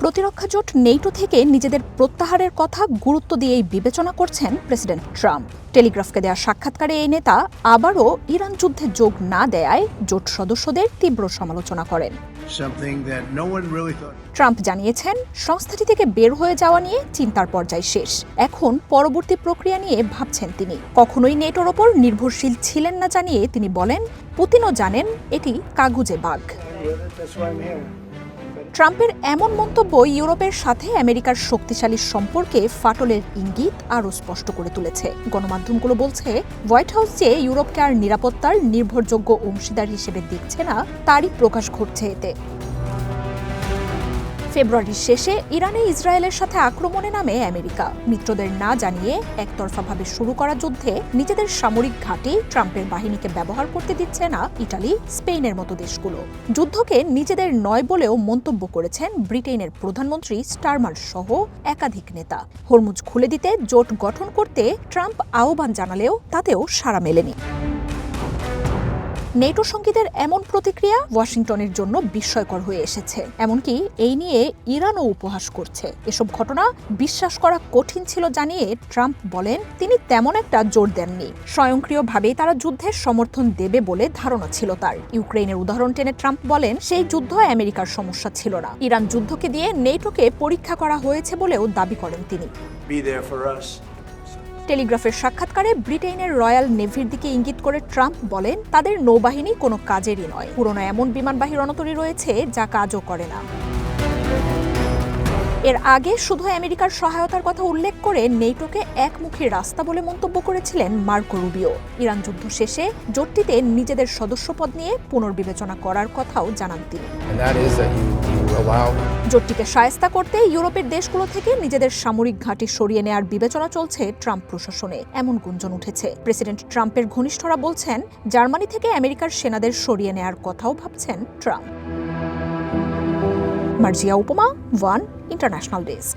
প্রতিরক্ষা জোট নেটো থেকে নিজেদের প্রত্যাহারের কথা গুরুত্ব দিয়েই বিবেচনা করছেন প্রেসিডেন্ট ট্রাম্প। টেলিগ্রাফকে দেয়া সাক্ষাৎকারে এই নেতা আবারও ইরান যুদ্ধে যোগ না দেয়ায় জোট সদস্যদের তীব্র সমালোচনা করেন। ট্রাম্প জানিয়েছেন, সংস্থাটি থেকে বের হয়ে যাওয়া নিয়ে চিন্তার পর্যায় শেষ। এখন পরবর্তী প্রক্রিয়া নিয়ে ভাবছেন তিনি। কখনোই নেটোর ওপর নির্ভরশীল ছিলেন না জানিয়ে তিনি বলেন, পুতিনও জানেন এটি কাগুজে বাঘ। ট্রাম্পের এমন মন্তব্য ইউরোপের সাথে আমেরিকার শক্তিশালী সম্পর্কে ফাটলের ইঙ্গিত আরও স্পষ্ট করে তুলেছে। গণমাধ্যমগুলো বলছে, হোয়াইট হাউস যে ইউরোপকে আর নিরাপত্তার নির্ভরযোগ্য অংশীদার হিসেবে দেখছে না, তারই প্রকাশ ঘটছে এতে। ফেব্রুয়ারির শেষে ইরানে ইসরায়েলের সাথে আক্রমণে নামে আমেরিকা। মিত্রদের না জানিয়ে একতরফাভাবে শুরু করা যুদ্ধে নিজেদের সামরিক ঘাঁটি ট্রাম্পের বাহিনীকে ব্যবহার করতে দিচ্ছে না ইটালি, স্পেনের মতো দেশগুলো। যুদ্ধকে নিজেদের নয় বলেও মন্তব্য করেছেন ব্রিটেনের প্রধানমন্ত্রী স্টারমার সহ একাধিক নেতা। হরমুজ খুলে দিতে জোট গঠন করতে ট্রাম্প আহ্বান জানালেও তাতেও সাড়া মেলেনি। নেটো সঙ্গীদের এমন প্রতিক্রিয়া ওয়াশিংটনের জন্য বিস্ময়কর হয়ে এসেছে। এমনকি এই নিয়ে ইরানও উপহাস করছে। এসব ঘটনা বিশ্বাস করা কঠিন ছিল জানিয়ে ট্রাম্প বলেন, তিনি তেমন একটা জোর দেননি। স্বয়ংক্রিয়ভাবেই তারা যুদ্ধের সমর্থন দেবে বলে ধারণা ছিল তার। ইউক্রেনের উদাহরণ টেনে ট্রাম্প বলেন, সেই যুদ্ধ আমেরিকার সমস্যা ছিল না। ইরান যুদ্ধকে দিয়ে নেটোকে পরীক্ষা করা হয়েছে বলেও দাবি করেন তিনি। টেলিগ্রাফের সাক্ষাৎকারে ব্রিটেনের রয়্যাল নেভির দিকে ইঙ্গিত করে ট্রাম্প বলেন, তাদের নৌবাহিনী কোনো কাজেরই নয়। পুরনো এমন বিমানবাহী রণতরী রয়েছে যা কাজও করে না। এর আগে শুধু আমেরিকার সহায়তার কথা উল্লেখ করে নেটোকে একমুখী রাস্তা বলে মন্তব্য করেছিলেন মার্কো রুবিও। ইরান যুদ্ধ শেষে জোটটিতে নিজেদের সদস্যপদ নিয়ে পুনর্বিবেচনা করার কথাও জানান তিনি। জোটটিকে শায়েস্তা করতে ইউরোপের দেশগুলো থেকে নিজেদের সামরিক ঘাঁটি সরিয়ে নেয়ার বিবেচনা চলছে ট্রাম্প প্রশাসনে, এমন গুঞ্জন উঠেছে। প্রেসিডেন্ট ট্রাম্পের ঘনিষ্ঠরা বলছেন, জার্মানি থেকে আমেরিকার সেনাদের সরিয়ে নেয়ার কথাও ভাবছেন ট্রাম্প। মার্জিয়া উপমা, ওয়ান ইন্টারন্যাশনাল ডেস্ক।